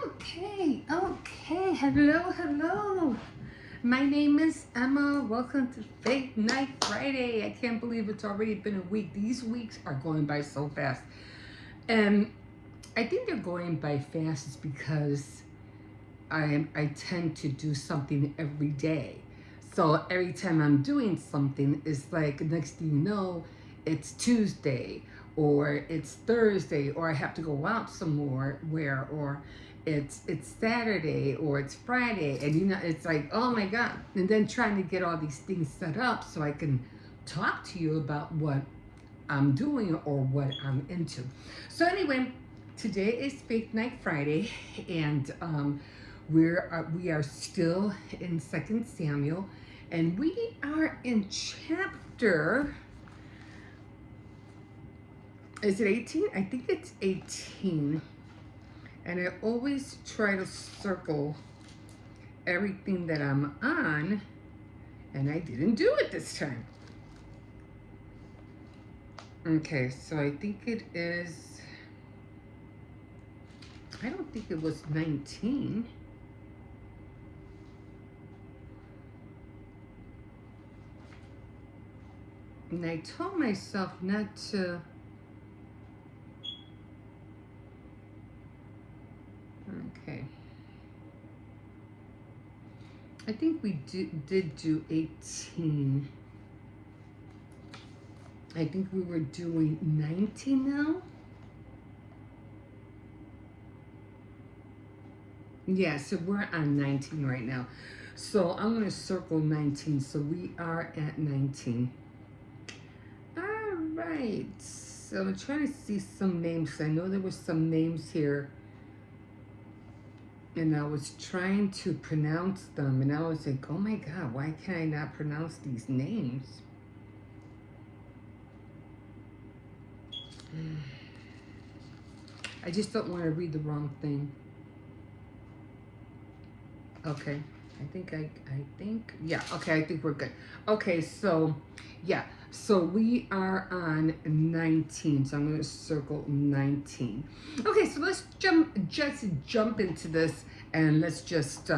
Okay. Hello. My name is Emma. Welcome to Faith Night Friday. I can't believe it's already been a week. These weeks are going by so fast. And I think they're going by fast is because I tend to do something every day. So every time I'm doing something, it's like next thing you know, it's Tuesday or it's Thursday or I have to go out some more or it's Saturday or it's Friday and it's like, oh my God. And then trying to get all these things set up so I can talk to you about what I'm doing or what I'm into. So anyway, today is Faith Night Friday, and we are still in Second Samuel, and we are in chapter. Is it 18? I think it's 18, and I always try to circle everything that I'm on, and I didn't do it this time. Okay, so I think it is. I don't think it was 19. And I told myself not to. Okay. I think we did do 18. I think we were doing 19 now. Yeah, so we're on 19 right now. So I'm going to circle 19. So we are at 19. All right. So I'm trying to see some names. I know there were some names here. And I was trying to pronounce them. And I was like, oh my God, why can I not pronounce these names? I just don't want to read the wrong thing. Okay. I think we're good. Okay, so, yeah. So we are on 19. So I'm going to circle 19. Okay, so let's jump into this and let's just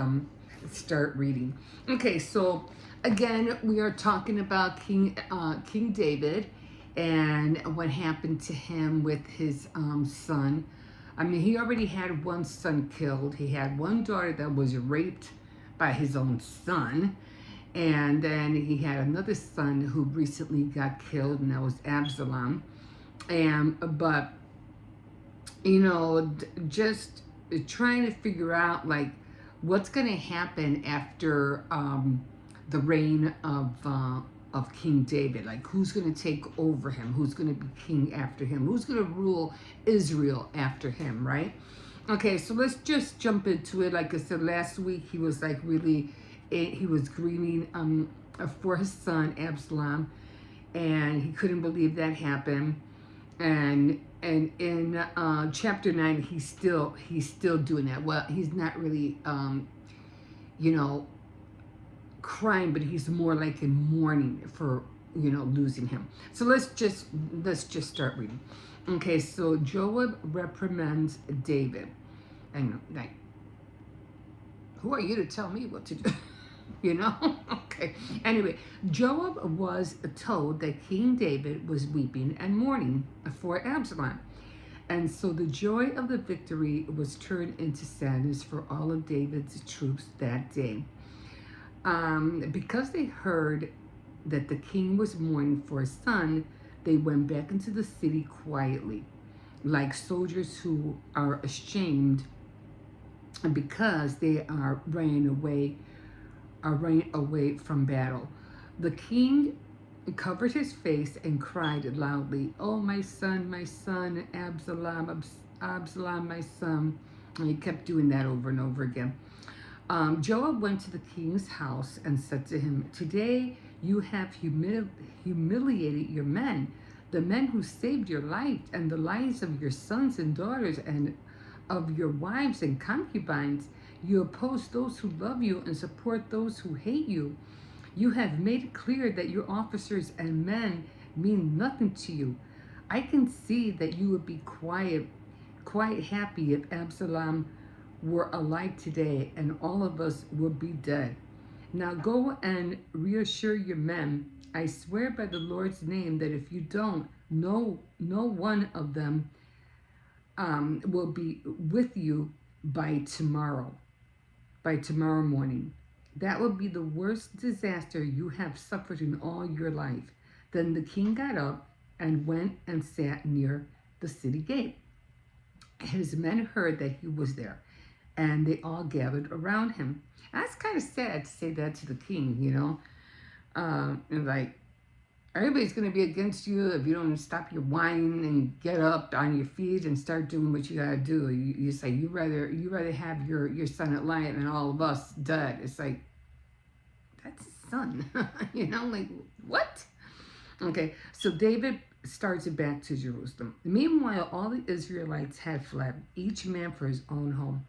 start reading. Okay, so again, we are talking about King David and what happened to him with his son. I mean, he already had one son killed. He had one daughter that was raped by his own son. And then he had another son who recently got killed, and that was Absalom. But, just trying to figure out, like, what's going to happen after the reign of King David. Like, who's going to take over him? Who's going to be king after him? Who's going to rule Israel after him, right? Okay, so let's just jump into it. Like I said, last week he was like really, he was grieving for his son Absalom, and he couldn't believe that happened. And in chapter 9, he's still doing that. Well, he's not really, crying, but he's more like in mourning for losing him. So let's just start reading. Okay, so Joab reprimands David. And like, who are you to tell me what to do? Okay. Anyway, Joab was told that King David was weeping and mourning for Absalom. And so the joy of the victory was turned into sadness for all of David's troops that day. Because they heard that the king was mourning for his son, they went back into the city quietly, like soldiers who are ashamed because they are running away from battle. The king covered his face and cried loudly, "Oh, my son, Absalom, Absalom, my son." And he kept doing that over and over again. Joab went to the king's house and said to him, "Today you have humiliated your men, the men who saved your life and the lives of your sons and daughters and of your wives and concubines. You oppose those who love you and support those who hate you. You have made it clear that your officers and men mean nothing to you. I can see that you would be quite happy if Absalom were alive today, and all of us would be dead. Now go and reassure your men. I swear by the Lord's name that if you don't, no one of them will be with you by tomorrow, by tomorrow morning. That will be the worst disaster you have suffered in all your life. Then the king got up and went and sat near the city gate. His men heard that he was there, and they all gathered around him. That's kind of sad to say that to the king, you know. And like, everybody's going to be against you if you don't stop your whining and get up on your feet and start doing what you got to do. You say you rather have your son at life than all of us dead. It's like, that's his son. You know, like, what? Okay, so David started back to Jerusalem. Meanwhile, all the Israelites had fled, each man for his own home,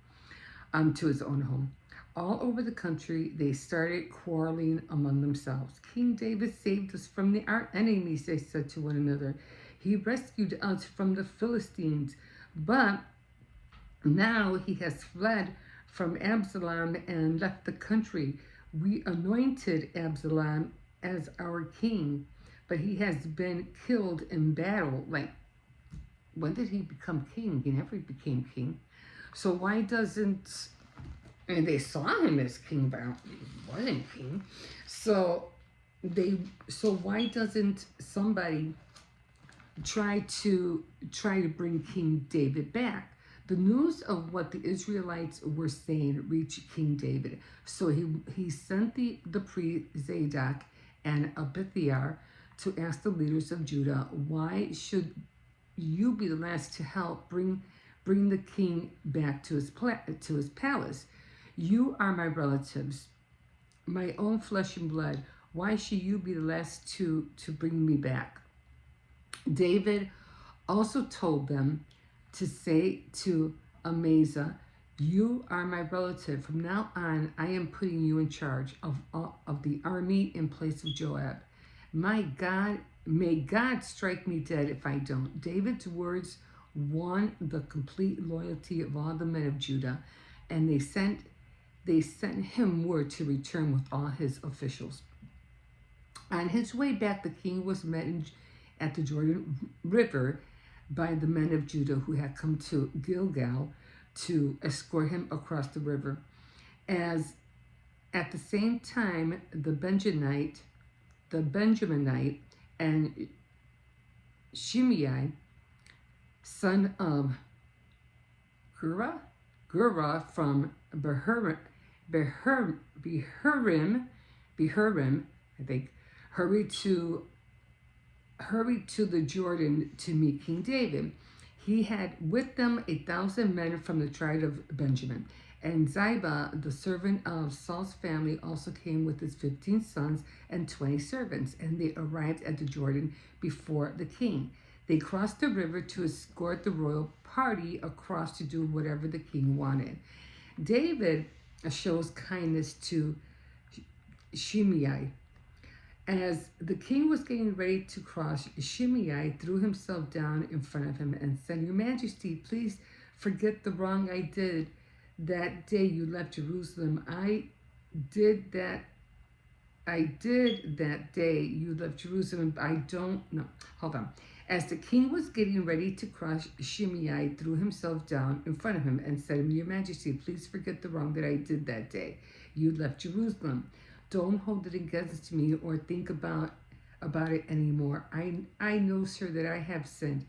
to his own home. All over the country, they started quarreling among themselves. King David saved us from our enemies, they said to one another. He rescued us from the Philistines, but now he has fled from Absalom and left the country. We anointed Absalom as our king, but he has been killed in battle. Like, when did he become king? He never became king. So why doesn't, and they saw him as king, but he wasn't king. So why doesn't somebody try to bring King David back? The news of what the Israelites were saying reached King David. So he sent the priest Zadok and Abithiar to ask the leaders of Judah, why should you be the last to help bring the king back to his palace? You are my relatives, my own flesh and blood. Why should you be the last to bring me back? David also told them to say to Amasa, you are my relative. From now on, I am putting you in charge of the army in place of Joab. My God, may God strike me dead if I don't. David's words won the complete loyalty of all the men of Judah, and they sent him word to return with all his officials. On his way back, the king was met at the Jordan River by the men of Judah who had come to Gilgal to escort him across the river. As at the same time, the Benjaminite and Shimei, son of Gera from Behurim, I think, hurried to the Jordan to meet King David. He had with them 1,000 men from the tribe of Benjamin. And Ziba, the servant of Saul's family, also came with his 15 sons and 20 servants, and they arrived at the Jordan before the king. They crossed the river to escort the royal party across to do whatever the king wanted. David shows kindness to Shimei. As the king was getting ready to cross, Shimei threw himself down in front of him and said, Your Majesty, please forget the wrong I did that day you left Jerusalem. I did that day you left Jerusalem. I don't know. Hold on. As the king was getting ready to cross, Shimei threw himself down in front of him and said, Your Majesty, please forget the wrong that I did that day you left Jerusalem. Don't hold it against me or think about it anymore. I know, sir, that I have sinned,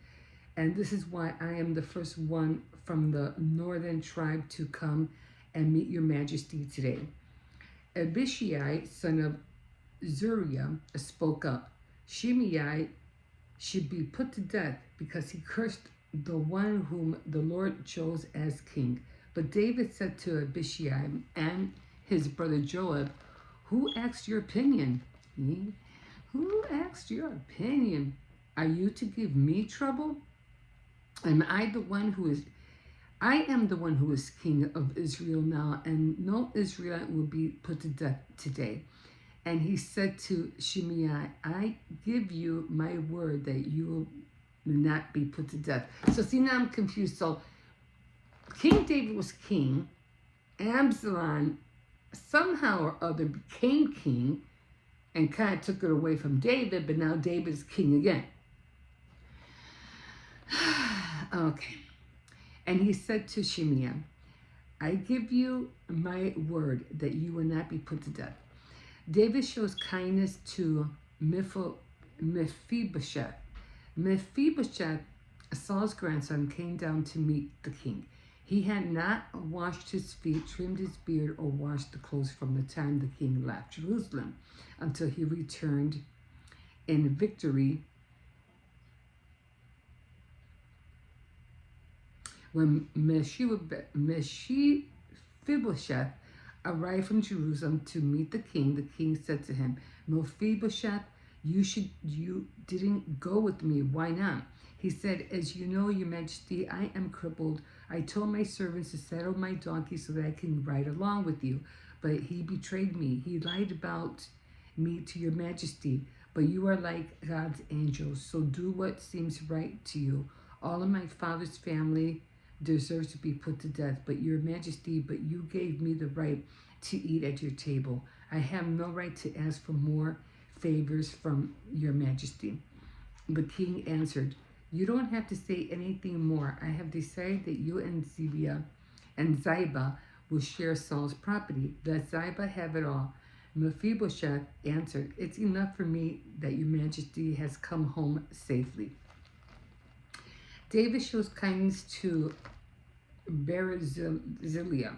and this is why I am the first one from the northern tribe to come and meet your majesty today. Abishai, son of Zeruiah, spoke up. Shimei should be put to death because he cursed the one whom the Lord chose as king. But David said to Abishai and his brother Joab, Who asked your opinion? Who asked your opinion? Are you to give me trouble? I am the one who is king of Israel now, and no Israelite will be put to death today. And he said to Shimei, I give you my word that you will not be put to death. So see, now I'm confused. So King David was king. Absalom somehow or other became king and kind of took it away from David, but now David is king again. Okay. And he said to Shimei, I give you my word that you will not be put to death. David shows kindness to Mephibosheth. Mephibosheth, Saul's grandson, came down to meet the king. He had not washed his feet, trimmed his beard, or washed the clothes from the time the king left Jerusalem until he returned in victory. When Mephibosheth arrived from Jerusalem to meet the king said to him, Mephibosheth, you didn't go with me. Why not? He said, as you know, your majesty, I am crippled. I told my servants to saddle my donkey so that I can ride along with you. But he betrayed me. He lied about me to your majesty. But you are like God's angels, so do what seems right to you. All of my father's family deserves to be put to death, but your majesty, but you gave me the right to eat at your table. I have no right to ask for more favors from your majesty. The king answered, you don't have to say anything more. I have decided that you and Ziba will share Saul's property. Let Ziba have it all. Mephibosheth answered, it's enough for me that your majesty has come home safely. David shows kindness to Barzillai.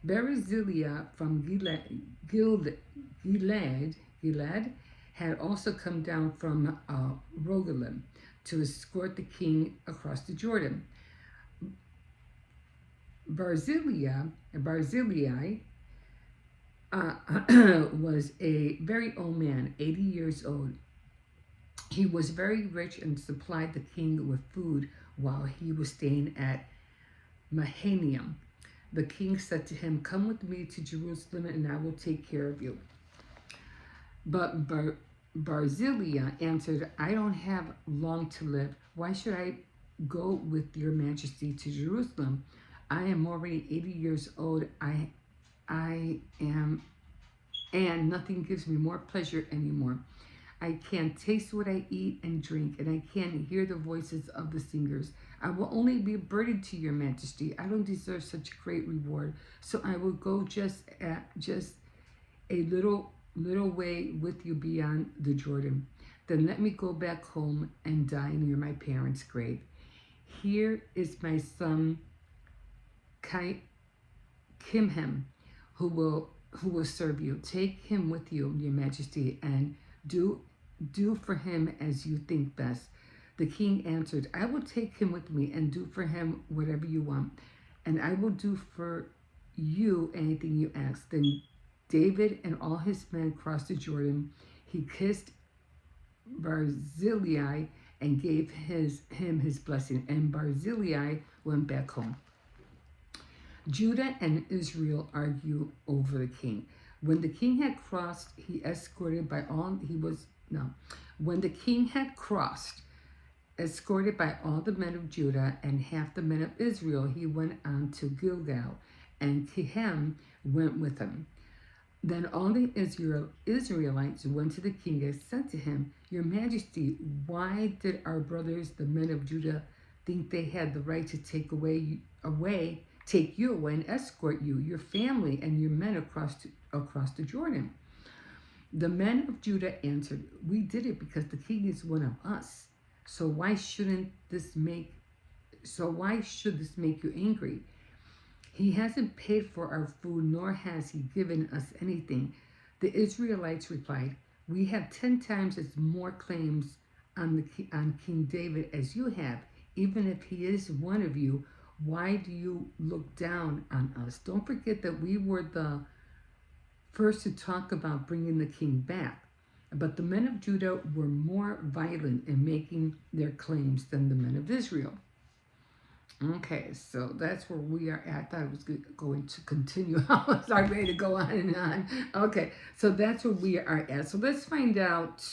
Barzillai from Gilead had also come down from Rogelim to escort the king across the Jordan. Barzillai was a very old man, 80 years old. He was very rich and supplied the king with food while he was staying at Mahanaim. The king said to him, come with me to Jerusalem and I will take care of you. But Barzillai answered, I don't have long to live. Why should I go with your majesty to Jerusalem? I am already 80 years old. I am, and nothing gives me more pleasure anymore. I can't taste what I eat and drink, and I can't hear the voices of the singers. I will only be a burden to your majesty. I don't deserve such great reward, so I will go just a little way with you beyond the Jordan. Then let me go back home and die near my parents' grave. Here is my son Kimhem, who will serve you. Take him with you, your majesty, and do for him as you think best. The king answered, I will take him with me and do for him whatever you want, and I will do for you anything you ask. Then David and all his men crossed the Jordan. He kissed Barzillai and gave him his blessing, and Barzillai went back home. Judah and Israel argue over the king. When the king had crossed, When the king had crossed, escorted by all the men of Judah and half the men of Israel, he went on to Gilgal, and Kihem went with him. Then all the Israelites went to the king and said to him, Your Majesty, why did our brothers, the men of Judah, think they had the right to take you away and escort you, your family, and your men across the Jordan? The men of Judah answered, We did it because the king is one of us. So why should this make you angry? He hasn't paid for our food, nor has he given us anything. The Israelites replied, We have 10 times as more claims on King David as you have. Even if he is one of you, why do you look down on us? Don't forget that we were the first to talk about bringing the king back. But the men of Judah were more violent in making their claims than the men of Israel. Okay, so that's where we are at. I thought it was going to continue. I was ready to go on and on. Okay, so that's where we are at. So let's find out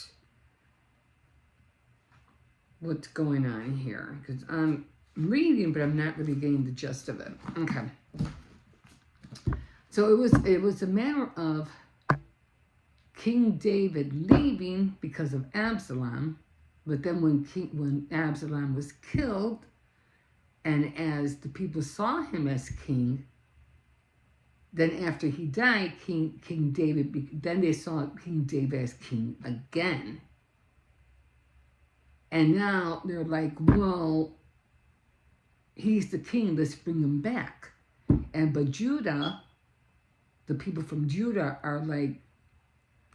what's going on here, because I'm reading, but I'm not really getting the gist of it. Okay. So it was a matter of King David leaving because of Absalom, but then when Absalom was killed, and as the people saw him as king, then after he died, King David, then they saw King David as king again. And now they're like, well, he's the king, let's bring him back. But Judah, the people from Judah are like,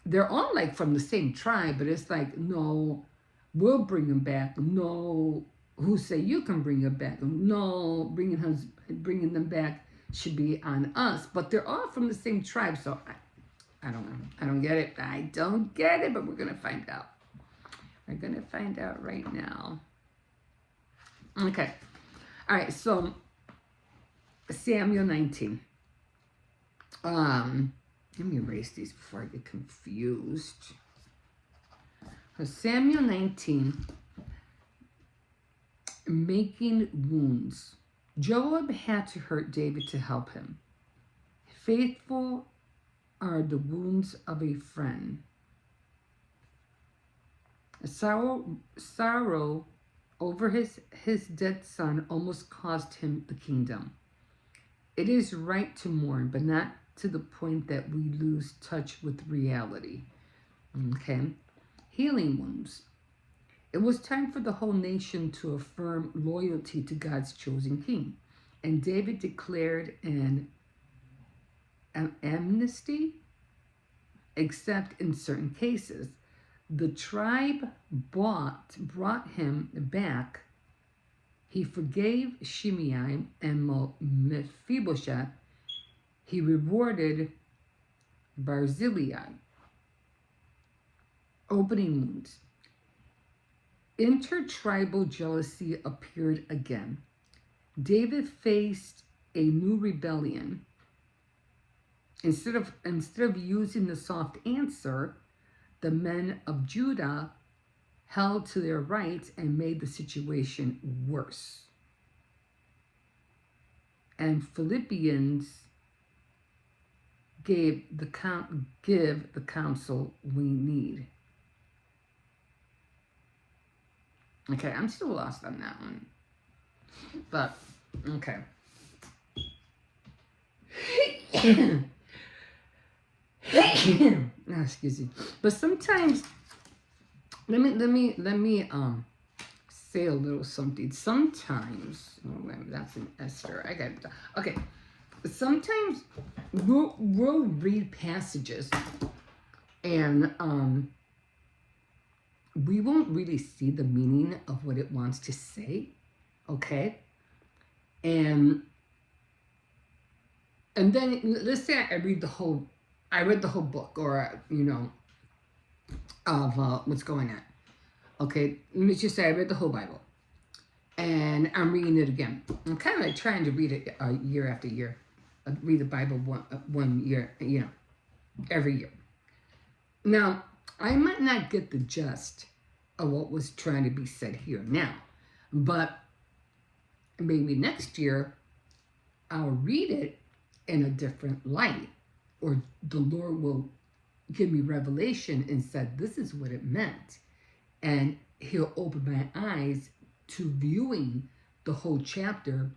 they're all like from the same tribe, but it's like, no, we'll bring him back. No, who say you can bring him back? No, bringing them back should be on us. But they're all from the same tribe, so I don't know. I don't get it. I don't get it, but we're gonna find out. We're gonna find out right now. Okay. All right. So Samuel 19. Let me erase these before I get confused. So Samuel 19, making wounds. Joab had to hurt David to help him. Faithful are the wounds of a friend. Sorrow over his dead son almost cost him the kingdom. It is right to mourn, but not to the point that we lose touch with reality. Okay? Healing wounds. It was time for the whole nation to affirm loyalty to God's chosen king. And David declared an amnesty, except in certain cases. The tribe brought him back. He forgave Shimei and Mephibosheth. He rewarded Barzillai. Opening wounds. Intertribal jealousy appeared again. David faced a new rebellion. Instead of using the soft answer, the men of Judah held to their rights and made the situation worse. And Philippians give the counsel we need. Okay, I'm still lost on that one. But, okay. Oh, excuse me. But sometimes, let me say a little something. Sometimes, oh wait, that's an Esther. I got it. Okay. Sometimes we'll read passages and we won't really see the meaning of what it wants to say, okay? And then let's say I read the whole book, or of what's going on. Okay, let's just say I read the whole Bible, and I'm reading it again. I'm kind of like trying to read it year after year. Read the Bible one year, every year. Now, I might not get the gist of what was trying to be said here now, but maybe next year I'll read it in a different light, or the Lord will give me revelation and said, this is what it meant. And he'll open my eyes to viewing the whole chapter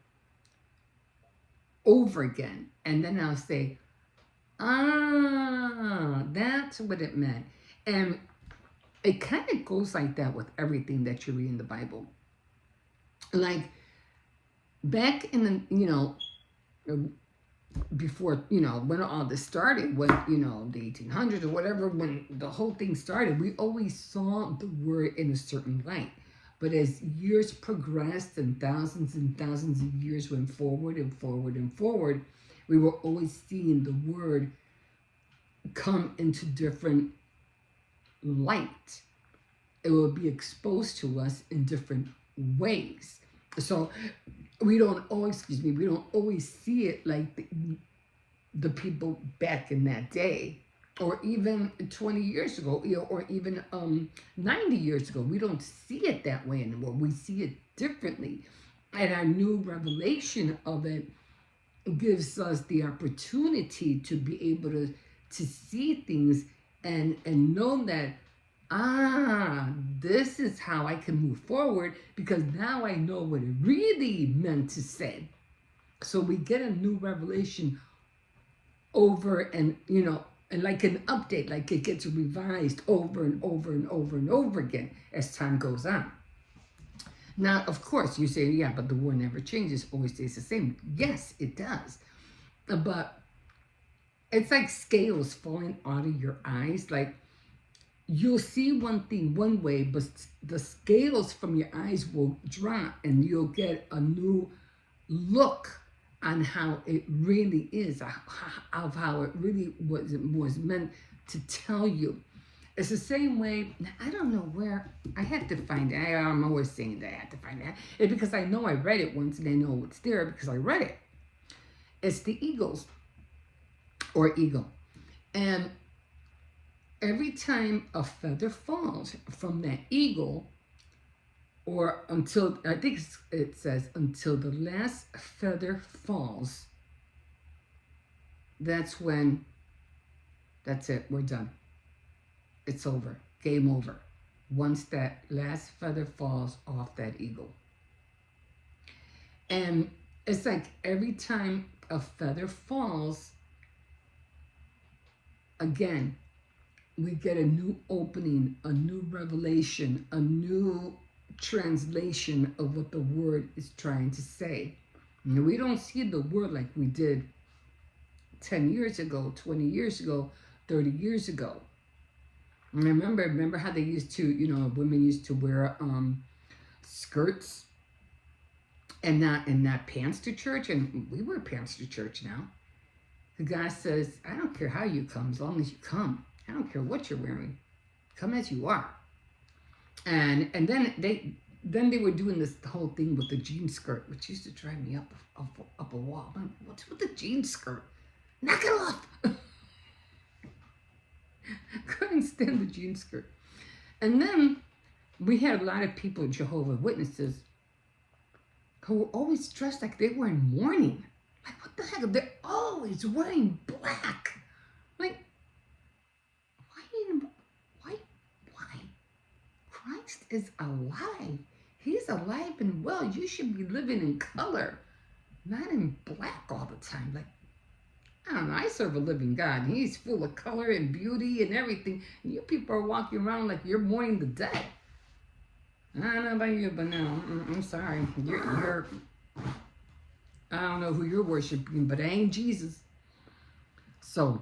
over again. And then I'll say, that's what it meant. And it kind of goes like that with everything that you read in the Bible. Like back in the, before, when all this started, when, the 1800s or whatever, when the whole thing started, we always saw the word in a certain light. But as years progressed and thousands of years went forward and forward and forward, we were always seeing the word come into different light. It will be exposed to us in different ways. So we don't always see it like the people back in that day, or even 20 years ago, or even 90 years ago. We don't see it that way anymore. We see it differently. And our new revelation of it gives us the opportunity to be able to see things and know that, this is how I can move forward, because now I know what it really meant to say. So we get a new revelation over and, and like an update, like it gets revised over and over and over and over again as time goes on. Now, of course, you say, yeah, but the word never changes, always stays the same. Yes, it does. But it's like scales falling out of your eyes. Like, you'll see one thing one way, but the scales from your eyes will drop and you'll get a new look on how it really is, of how it really was meant to tell you. It's the same way. I don't know where I had to find it. I'm always saying that I had to find it. It's because I know I read it once and I know it's there because I read it. It's the eagles or eagle. And every time a feather falls from that eagle, or until, I think it says, until the last feather falls, that's when, that's it, we're done. It's over. Game over. Once that last feather falls off that eagle. And it's like every time a feather falls, again, we get a new opening, a new revelation, a new translation of what the word is trying to say. And we don't see the word like we did 10 years ago, 20 years ago, 30 years ago. Remember how they used to, women used to wear skirts and not pants to church, and we wear pants to church now. The guy says, I don't care how you come, as long as you come. I don't care what you're wearing. Come as you are. And then they were doing this whole thing with the jean skirt, which used to drive me up a wall. What's with the jean skirt? Knock it off. Couldn't stand the jean skirt. And then we had a lot of people, Jehovah's Witnesses, who were always dressed like they were in mourning. Like, what the heck? They're always wearing black. Like, why? Christ is alive. He's alive and well. You should be living in color, not in black all the time. Like, I don't know. I serve a living God. He's full of color and beauty and everything. And you people are walking around like you're mourning the dead. I don't know about you, but no, I'm sorry. You're I don't know who you're worshiping, but it ain't Jesus. So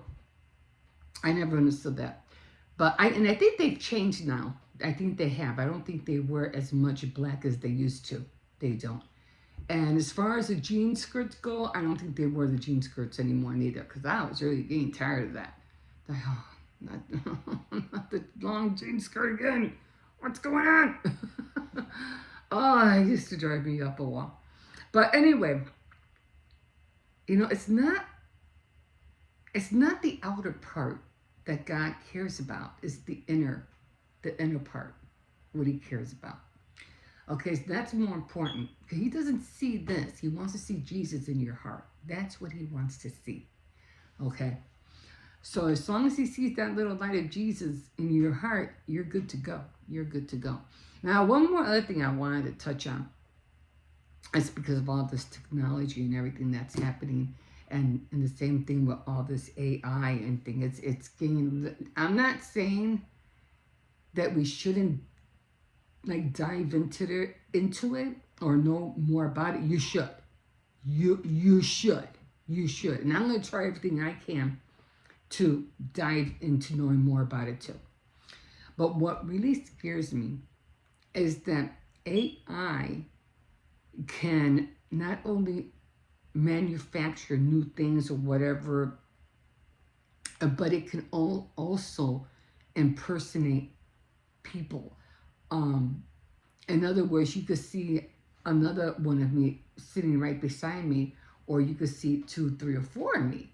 I never understood that. But I think they've changed now. I think they have. I don't think they wear as much black as they used to. They don't. And as far as the jean skirts go, I don't think they wear the jean skirts anymore neither, because I was really getting tired of that. Not the long jean skirt again. What's going on? Oh, it used to drive me up a wall. But anyway, it's not the outer part that God cares about. It's the inner part, what he cares about. Okay, so that's more important. He doesn't see this. He wants to see Jesus in your heart. That's what he wants to see. Okay? So as long as he sees that little light of Jesus in your heart, you're good to go. You're good to go. Now, one more other thing I wanted to touch on. It's because of all this technology and everything that's happening. And the same thing with all this AI and thing. It's getting... I'm not saying that we shouldn't dive into it or know more about it. You should. You should. And I'm going to try everything I can to dive into knowing more about it too. But what really scares me is that AI can not only manufacture new things or whatever, but it can also impersonate people. In other words, you could see another one of me sitting right beside me, or you could see 2, 3, or 4 of me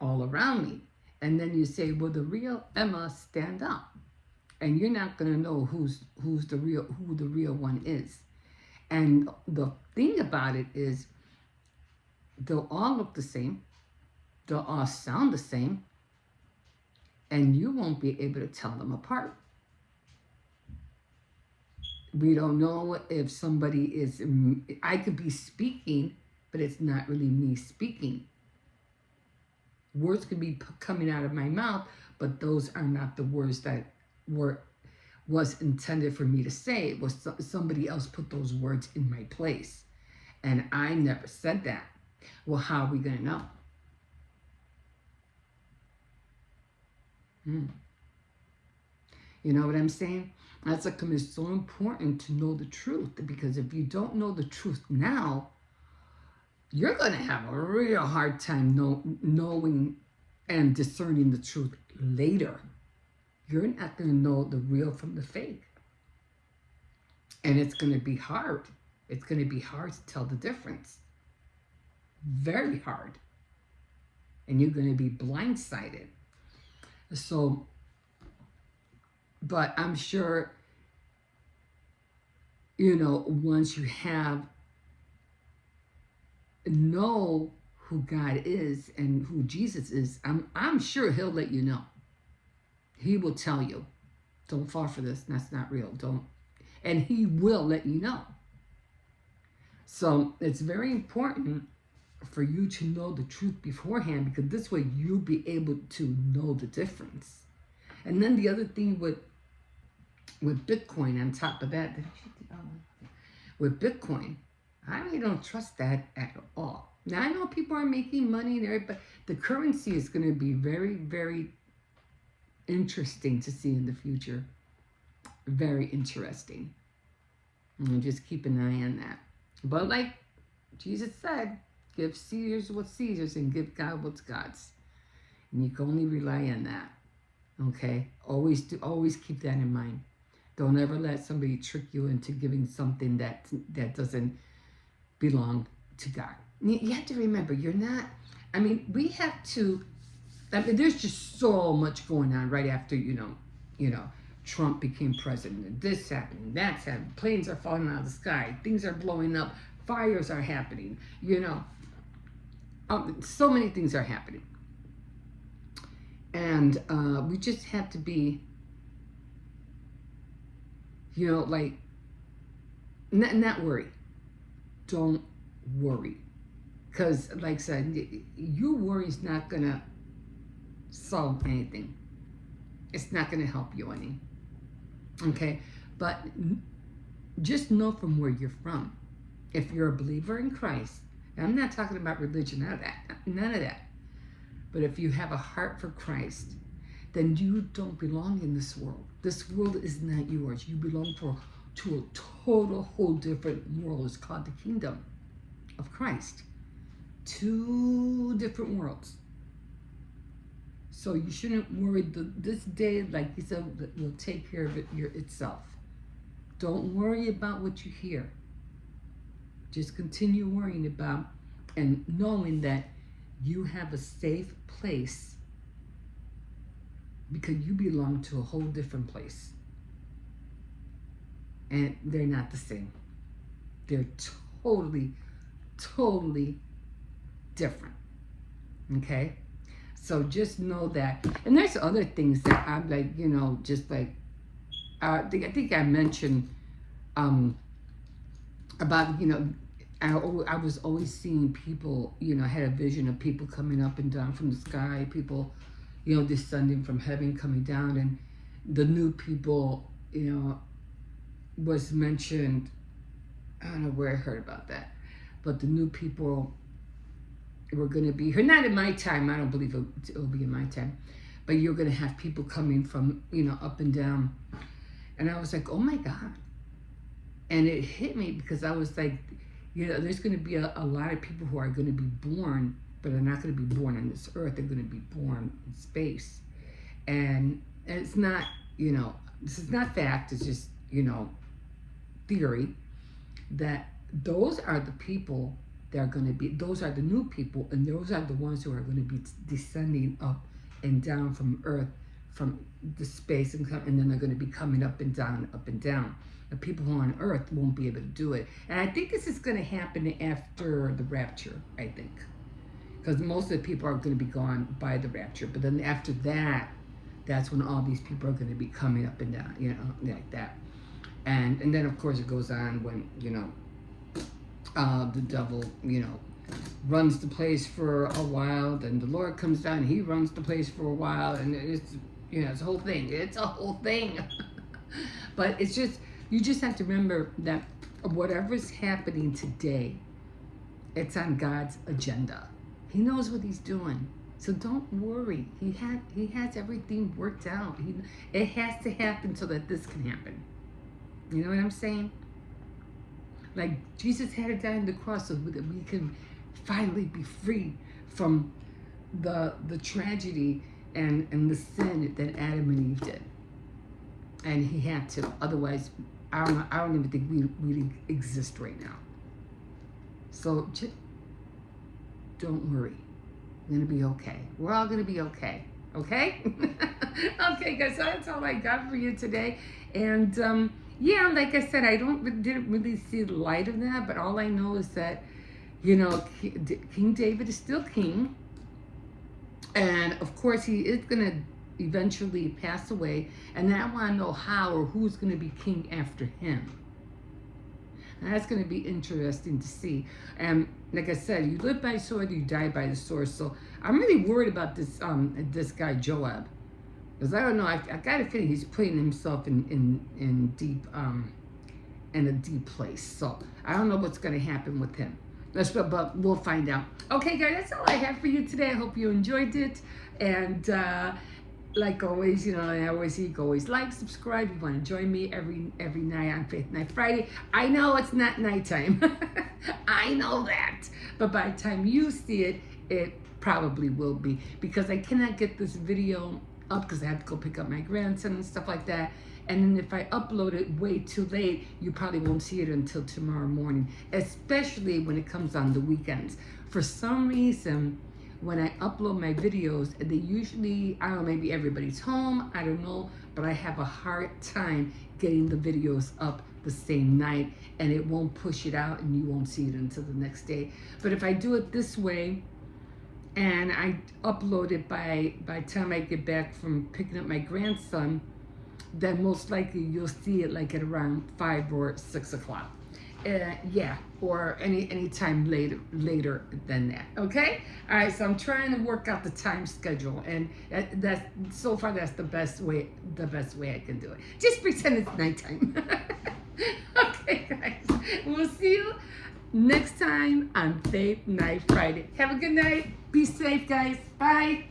all around me. And then you say, well, the real Emma, stand up. And you're not going to know who the real one is. And the thing about it is they'll all look the same, they'll all sound the same, and you won't be able to tell them apart. We don't know if somebody is, I could be speaking, but it's not really me speaking. Words could be coming out of my mouth, but those are not the words that was intended for me to say. It was somebody else put those words in my place. And I never said that. Well, how are we going to know? You know what I'm saying? That's like it's so important to know the truth, because if you don't know the truth now, you're going to have a real hard time knowing and discerning the truth later. You're not going to know the real from the fake. And it's going to be hard. It's going to be hard to tell the difference. Very hard. And you're going to be blindsided. So, but I'm sure, once you know who God is and who Jesus is, I'm sure he'll let you know. He will tell you, don't fall for this. That's not real. Don't. And he will let you know. So it's very important for you to know the truth beforehand, because this way you'll be able to know the difference. And then the other thing with Bitcoin on top of that, with Bitcoin, I really don't trust that at all. Now, I know people are making money there, but the currency is going to be very, very interesting to see in the future. Very interesting. And just keep an eye on that. But like Jesus said, give Caesar what's Caesar's and give God what's God's. And you can only rely on that. Okay? Always keep that in mind. Don't ever let somebody trick you into giving something that doesn't belong to God. You have to remember, you're not, we have to, there's just so much going on right after, Trump became president, and this happened, that's happened, planes are falling out of the sky, things are blowing up, fires are happening, so many things are happening. And we just have to be, not worry. Don't worry. Because, like I said, your worry is not going to solve anything. It's not going to help you any. Okay? But just know from where you're from. If you're a believer in Christ, and I'm not talking about religion, none of that. But if you have a heart for Christ, then you don't belong in this world. This world is not yours. You belong to a whole different world. It's called the kingdom of Christ. 2 different worlds. So you shouldn't worry. This day, like he said, will take care of it itself. Don't worry about what you hear. Just continue worrying about and knowing that you have a safe place, because you belong to a whole different place. And they're not the same. They're totally different. Okay? So just know that. And there's other things that I'm like, just like, I think I mentioned about, I was always seeing people, I had a vision of people coming up and down from the sky, people, descending from heaven, coming down, and the new people, was mentioned. I don't know where I heard about that, but the new people were going to be here. Not in my time. I don't believe it'll be in my time, but you're going to have people coming from, up and down. And I was like, oh my God. And it hit me, because I was like, there's going to be a lot of people who are going to be born, but they're not going to be born on this earth. They're going to be born in space. And it's not, this is not fact. It's just, theory, that those are the people that are going to be, those are the new people, and those are the ones who are going to be descending up and down from earth from the space and then they're going to be coming up and down, up and down. The people who are on earth won't be able to do it. And I think this is going to happen after the rapture, I think. Because most of the people are going to be gone by the rapture. But then after that, that's when all these people are going to be coming up and down, you know, like that. And then, of course, it goes on when, you know, the devil, you know, runs the place for a while. Then the Lord comes down, he runs the place for a while. And it's, you know, it's a whole thing. It's a whole thing. But it's just, you just have to remember that whatever's happening today, it's on God's agenda. He knows what he's doing. So don't worry. He has everything worked out. It has to happen so that this can happen. You know what I'm saying? Like Jesus had to die on the cross so that we can finally be free from the tragedy and the sin that Adam and Eve did. And he had to. Otherwise, I don't even think we exist right now. So just don't worry. We're going to be okay. We're all going to be okay. Okay? Okay, guys, so that's all I got for you today. And, yeah, like I said, didn't really see the light of that, but all I know is that, you know, King David is still king. And, of course, he is going to eventually pass away. And then I want to know how or who's going to be king after him. And that's going to be interesting to see. And like I said, you live by sword, you die by the sword. So I'm really worried about this guy Joab, because I don't know. I got a feeling he's putting himself in deep in a deep place. So I don't know what's going to happen with him. But we'll find out. Okay, guys, that's all I have for you today. I hope you enjoyed it. And like always, you know, I always like, subscribe. You want to join me every night on Faith Night Friday. I know it's not nighttime. I know that. But by the time you see it, it probably will be. Because I cannot get this video up because I have to go pick up my grandson and stuff like that. And then if I upload it way too late, you probably won't see it until tomorrow morning. Especially when it comes on the weekends. For some reason, when I upload my videos, they usually, I don't know, maybe everybody's home, I don't know, but I have a hard time getting the videos up the same night, and it won't push it out and you won't see it until the next day. But if I do it this way, and I upload it by the time I get back from picking up my grandson, then most likely you'll see it like at around 5 or 6 o'clock. Yeah, or any time later than that. Okay, all right. So I'm trying to work out the time schedule, and that's so far that's the best way I can do it. Just pretend it's nighttime. Okay, guys. We'll see you next time on Faith Night Friday. Have a good night. Be safe, guys. Bye.